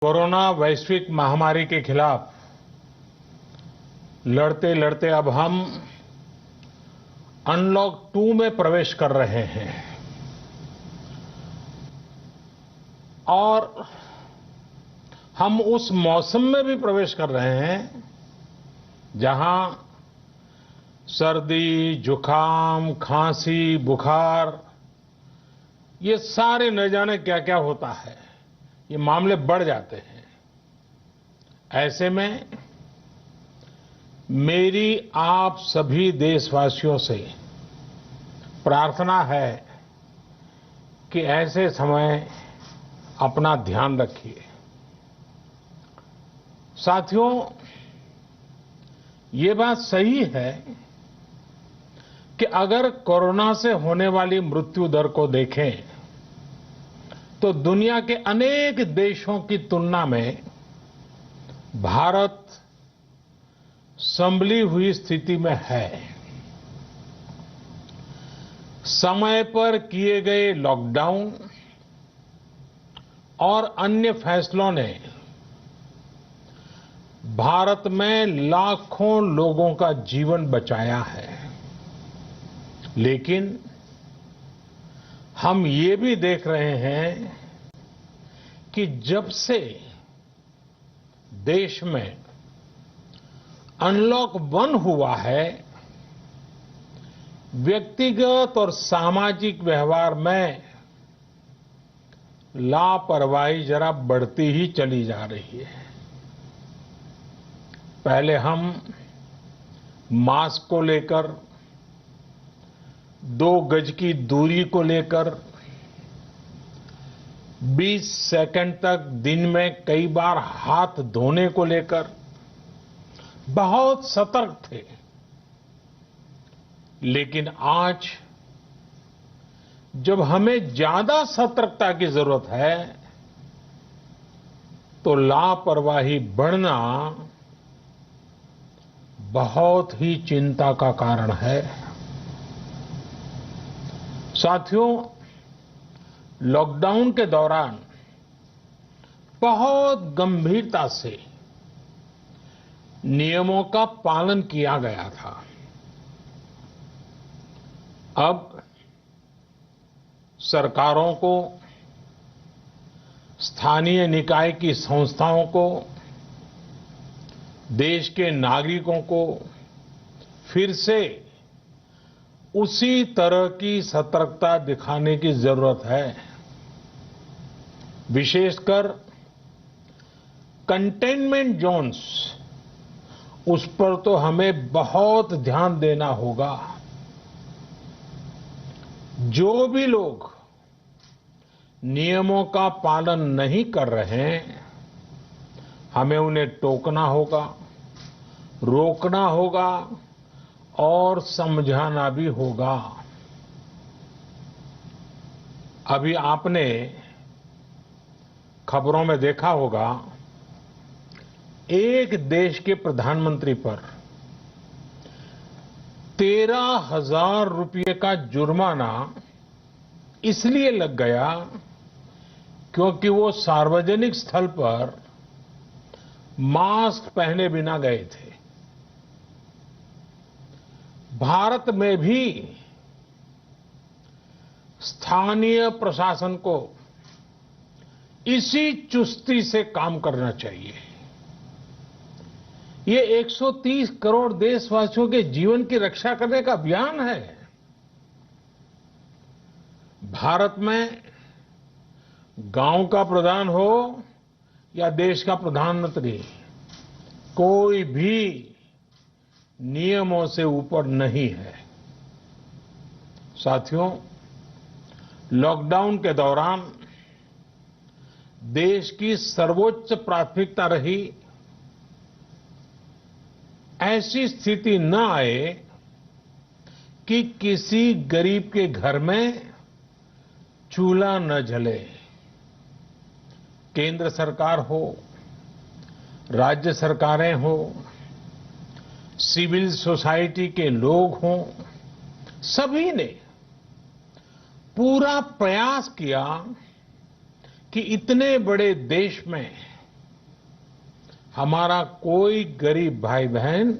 Corona वैश्विक महामारी के खिलाफ लड़ते लड़ते अब हम अनलॉक 2 में प्रवेश कर रहे हैं और हम उस मौसम में भी प्रवेश कर रहे हैं जहां सर्दी, जुकाम, खांसी, बुखार ये सारे न जाने क्या क्या होता है, ये मामले बढ़ जाते हैं। ऐसे में मेरी आप सभी देशवासियों से प्रार्थना है कि ऐसे समय अपना ध्यान रखिए। साथियों, ये बात सही है कि अगर कोरोना से होने वाली मृत्यु दर को देखें तो दुनिया के अनेक देशों की तुलना में भारत संभली हुई स्थिति में है। समय पर किए गए लॉकडाउन और अन्य फैसलों ने भारत में लाखों लोगों का जीवन बचाया है, लेकिन हम ये भी देख रहे हैं कि जब से देश में अनलॉक 1 हुआ है, व्यक्तिगत और सामाजिक व्यवहार में लापरवाही जरा बढ़ती ही चली जा रही है। पहले हम मास्क को लेकर, 2 गज की दूरी को लेकर 20 सेकंड तक दिन में कई बार हाथ धोने को लेकर बहुत सतर्क थे, लेकिन आज जब हमें ज्यादा सतर्कता की जरूरत है तो लापरवाही बढ़ना बहुत ही चिंता का कारण है। साथियों, लॉकडाउन के दौरान बहुत गंभीरता से नियमों का पालन किया गया था। अब सरकारों को, स्थानीय निकाय की संस्थाओं को, देश के नागरिकों को फिर से उसी तरह की सतर्कता दिखाने की जरूरत है। विशेषकर कंटेनमेंट जोन्स, उस पर तो हमें बहुत ध्यान देना होगा। जो भी लोग नियमों का पालन नहीं कर रहे हैं, हमें उन्हें टोकना होगा, रोकना होगा और समझाना भी होगा। अभी आपने खबरों में देखा होगा, एक देश के प्रधानमंत्री पर 13,000 रुपये का जुर्माना इसलिए लग गया क्योंकि वो सार्वजनिक स्थल पर मास्क पहने बिना गए थे। भारत में भी स्थानीय प्रशासन को इसी चुस्ती से काम करना चाहिए। ये 130 करोड़ देशवासियों के जीवन की रक्षा करने का अभियान है। भारत में गांव का प्रधान हो या देश का प्रधानमंत्री, कोई भी नियमों से ऊपर नहीं है। साथियों, लॉकडाउन के दौरान देश की सर्वोच्च प्राथमिकता रही ऐसी स्थिति न आए कि किसी गरीब के घर में चूल्हा न जले। केंद्र सरकार हो, राज्य सरकारें हो, सिविल सोसाइटी के लोग हों, सभी ने पूरा प्रयास किया कि इतने बड़े देश में हमारा कोई गरीब भाई बहन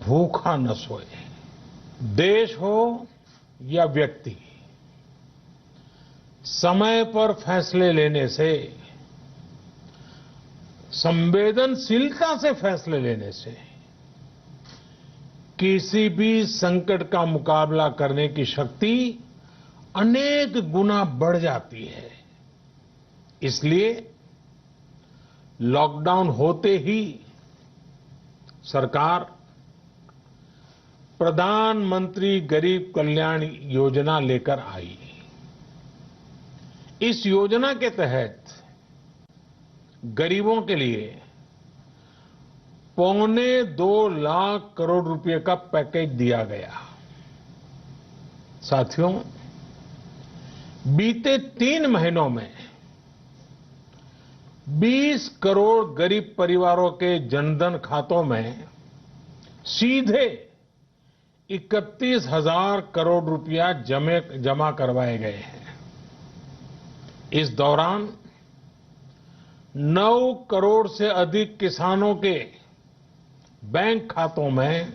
भूखा न सोए। देश हो या व्यक्ति, समय पर फैसले लेने से, संवेदनशीलता से फैसले लेने से किसी भी संकट का मुकाबला करने की शक्ति अनेक गुना बढ़ जाती है। इसलिए लॉकडाउन होते ही सरकार प्रधानमंत्री गरीब कल्याण योजना लेकर आई। इस योजना के तहत गरीबों के लिए 2.25 लाख करोड़ रुपए का पैकेज दिया गया। साथियों, बीते 3 महीनों में 20 करोड़ गरीब परिवारों के जनधन खातों में सीधे 31,000 करोड़ रुपया जमा करवाए गए हैं। इस दौरान 9 करोड़ से अधिक किसानों के बैंक खातों में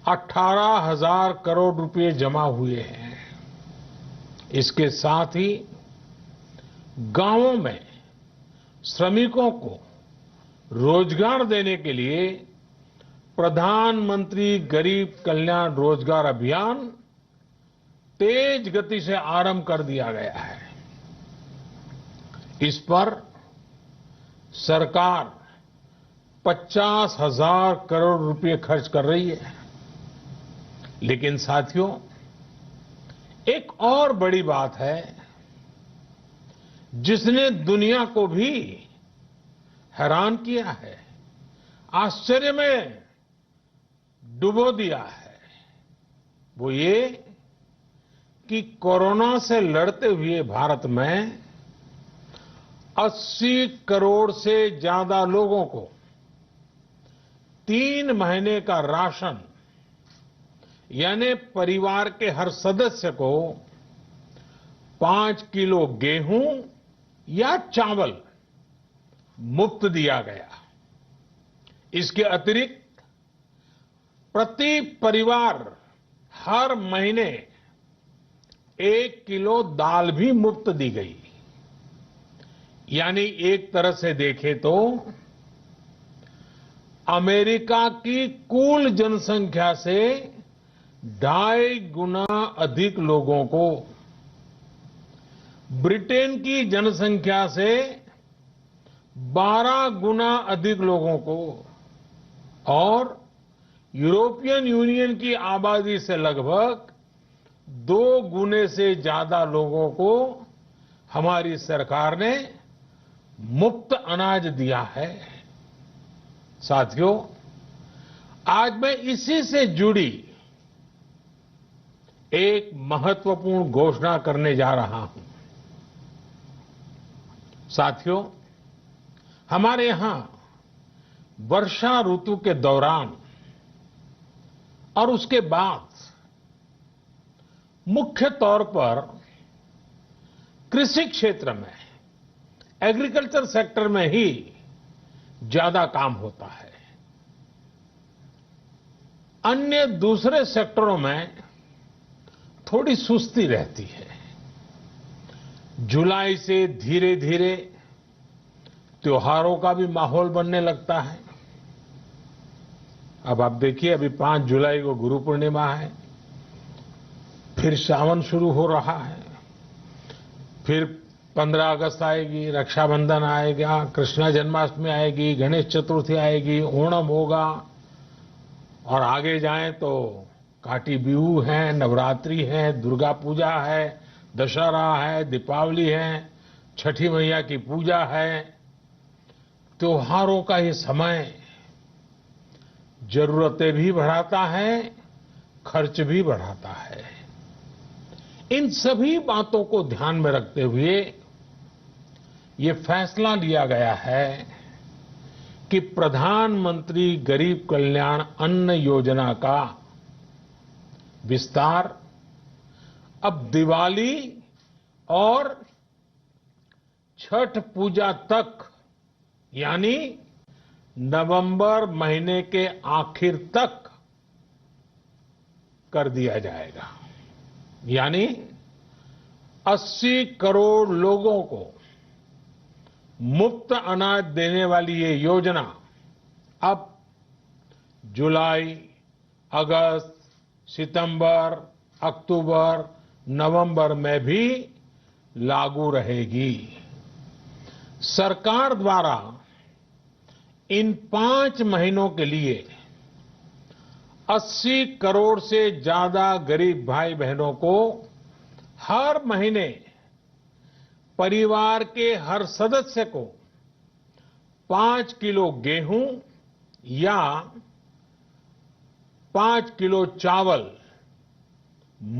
18,000 करोड़ रुपए जमा हुए हैं। इसके साथ ही गांवों में श्रमिकों को रोजगार देने के लिए प्रधानमंत्री गरीब कल्याण रोजगार अभियान तेज गति से आरंभ कर दिया गया है। इस पर सरकार 50,000 करोड़ रुपए खर्च कर रही है। लेकिन साथियों, एक और बड़ी बात है जिसने दुनिया को भी हैरान किया है, आश्चर्य में डुबो दिया है। वो ये कि कोरोना से लड़ते हुए भारत में 80 करोड़ से ज्यादा लोगों को 3 महीने का राशन, यानी परिवार के हर सदस्य को 5 किलो गेहूं या चावल मुफ्त दिया गया। इसके अतिरिक्त प्रति परिवार हर महीने 1 किलो दाल भी मुफ्त दी गई। यानी एक तरह से देखें तो अमेरिका की कुल जनसंख्या से 2.5 गुना अधिक लोगों को, ब्रिटेन की जनसंख्या से 12 गुना अधिक लोगों को और यूरोपियन यूनियन की आबादी से लगभग 2 गुने से ज्यादा लोगों को हमारी सरकार ने मुफ्त अनाज दिया है। साथियों, आज मैं इसी से जुड़ी एक महत्वपूर्ण घोषणा करने जा रहा हूं। साथियों, हमारे यहां वर्षा ऋतु के दौरान और उसके बाद मुख्य तौर पर कृषि क्षेत्र में, एग्रीकल्चर सेक्टर में ही ज्यादा काम होता है। अन्य दूसरे सेक्टरों में थोड़ी सुस्ती रहती है। जुलाई से धीरे धीरे त्योहारों का भी माहौल बनने लगता है। अब आप देखिए, अभी 5 जुलाई को गुरु पूर्णिमा है, फिर सावन शुरू हो रहा है, फिर 15 अगस्त आएगी, रक्षाबंधन आएगा, कृष्ण जन्माष्टमी आएगी, गणेश चतुर्थी आएगी, ओणम होगा और आगे जाएं तो काटी बिहू है, नवरात्रि है, दुर्गा पूजा है, दशहरा है, दीपावली है, छठी मैया की पूजा है। त्योहारों का ये समय जरूरतें भी बढ़ाता है, खर्च भी बढ़ाता है। इन सभी बातों को ध्यान में रखते हुए ये फैसला लिया गया है कि प्रधानमंत्री गरीब कल्याण अन्न योजना का विस्तार अब दिवाली और छठ पूजा तक, यानी नवंबर महीने के आखिर तक कर दिया जाएगा। यानी 80 करोड़ लोगों को मुफ्त अनाज देने वाली ये योजना अब जुलाई, अगस्त, सितंबर, अक्टूबर, नवंबर में भी लागू रहेगी। सरकार द्वारा इन 5 महीनों के लिए 80 करोड़ से ज्यादा गरीब भाई बहनों को हर महीने परिवार के हर सदस्य को 5 किलो गेहूं या 5 किलो चावल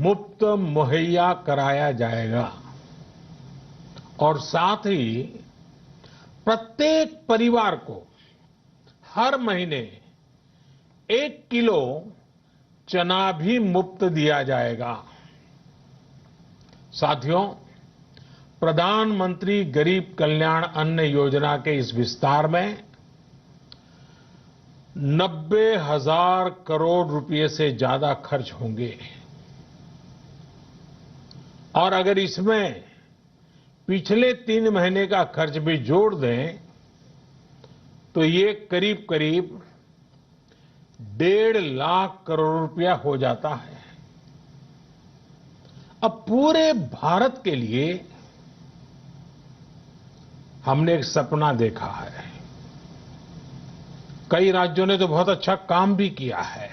मुफ्त मुहैया कराया जाएगा और साथ ही प्रत्येक परिवार को हर महीने 1 किलो चना भी मुफ्त दिया जाएगा। साथियों, प्रधानमंत्री गरीब कल्याण अन्न योजना के इस विस्तार में 90,000 करोड़ रुपए से ज्यादा खर्च होंगे और अगर इसमें पिछले 3 महीने का खर्च भी जोड़ दें तो ये करीब करीब 1.5 लाख करोड़ रुपया हो जाता है। अब पूरे भारत के लिए हमने एक सपना देखा है। कई राज्यों ने तो बहुत अच्छा काम भी किया है।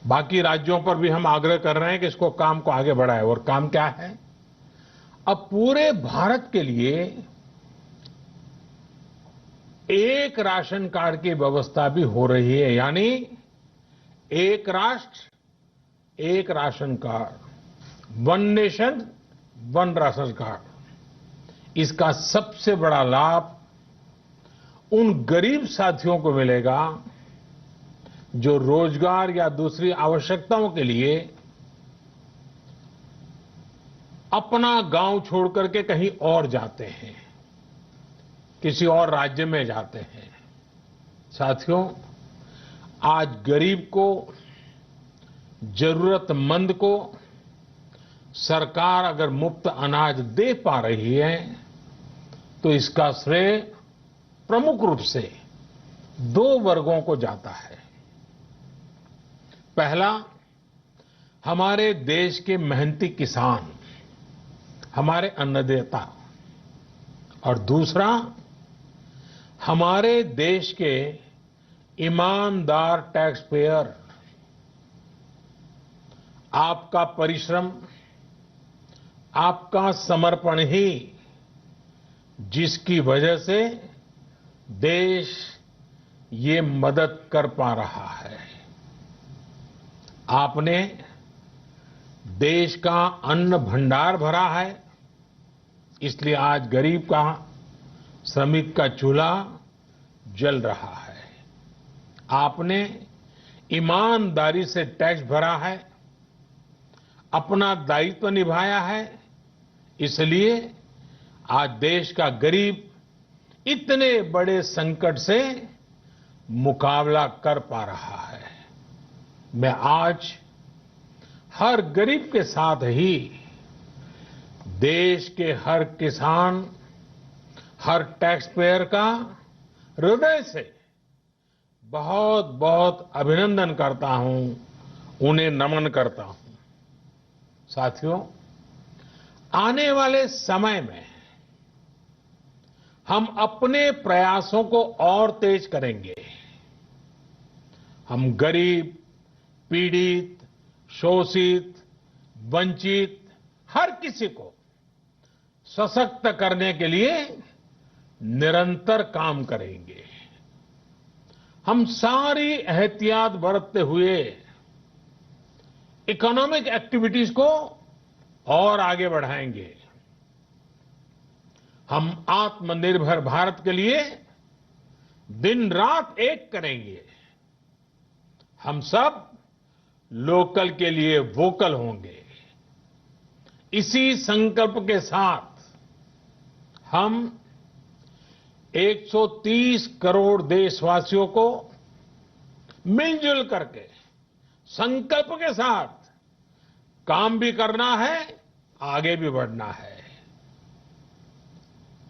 बाकी राज्यों पर भी हम आग्रह कर रहे हैं कि इसको काम को आगे बढ़ाएं। और काम क्या है? अब पूरे भारत के लिए एक राशन कार्ड की व्यवस्था भी हो रही है। यानी एक राष्ट्र एक ration card, one nation one ration card. इसका सबसे बड़ा लाभ उन गरीब साथियों को मिलेगा जो रोजगार या दूसरी आवश्यकताओं के लिए अपना गांव छोड़ करके कहीं और जाते हैं, किसी और राज्य में जाते हैं। साथियों, आज गरीब को, जरूरतमंद को सरकार अगर मुफ्त अनाज दे पा रही है तो इसका श्रेय प्रमुख रूप से 2 वर्गों को जाता है। पहला, हमारे देश के मेहनती किसान, हमारे अन्नदाता, और दूसरा हमारे देश के ईमानदार टैक्स पेयर। आपका परिश्रम, आपका समर्पण ही जिसकी वजह से देश ये मदद कर पा रहा है। आपने देश का अन्न भंडार भरा है, इसलिए आज गरीब का, श्रमिक का चूल्हा जल रहा है। आपने ईमानदारी से टैक्स भरा है, अपना दायित्व निभाया है, इसलिए आज देश का गरीब इतने बड़े संकट से मुकाबला कर पा रहा है। मैं आज हर गरीब के साथ ही देश के हर किसान, हर टैक्स पेयर का हृदय से बहुत बहुत अभिनंदन करता हूं, उन्हें नमन करता हूं। साथियों, आने वाले समय में हम अपने प्रयासों को और तेज करेंगे। हम गरीब, पीड़ित, शोषित, वंचित हर किसी को सशक्त करने के लिए निरंतर काम करेंगे। हम सारी एहतियात बरतते हुए इकोनॉमिक एक्टिविटीज को और आगे बढ़ाएंगे। हम आत्मनिर्भर भारत के लिए दिन रात एक करेंगे। हम सब लोकल के लिए वोकल होंगे। इसी संकल्प के साथ हम 130 करोड़ देशवासियों को मिलजुल करके संकल्प के साथ काम भी करना है, आगे भी बढ़ना है।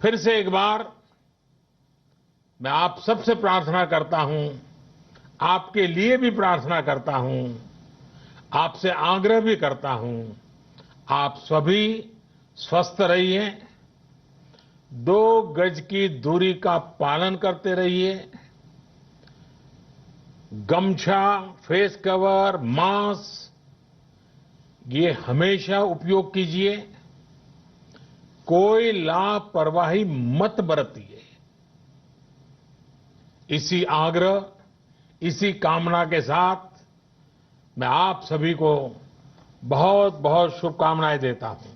फिर से एक बार मैं आप सबसे प्रार्थना करता हूं, आपके लिए भी प्रार्थना करता हूं, आपसे आग्रह भी करता हूं, आप सभी स्वस्थ रहिए, 2 गज की दूरी का पालन करते रहिए, गमछा, फेस कवर, मास्क ये हमेशा उपयोग कीजिए, कोई लापरवाही मत बरतिए। इसी आग्रह, इसी कामना के साथ मैं आप सभी को बहुत बहुत शुभकामनाएं देता हूं।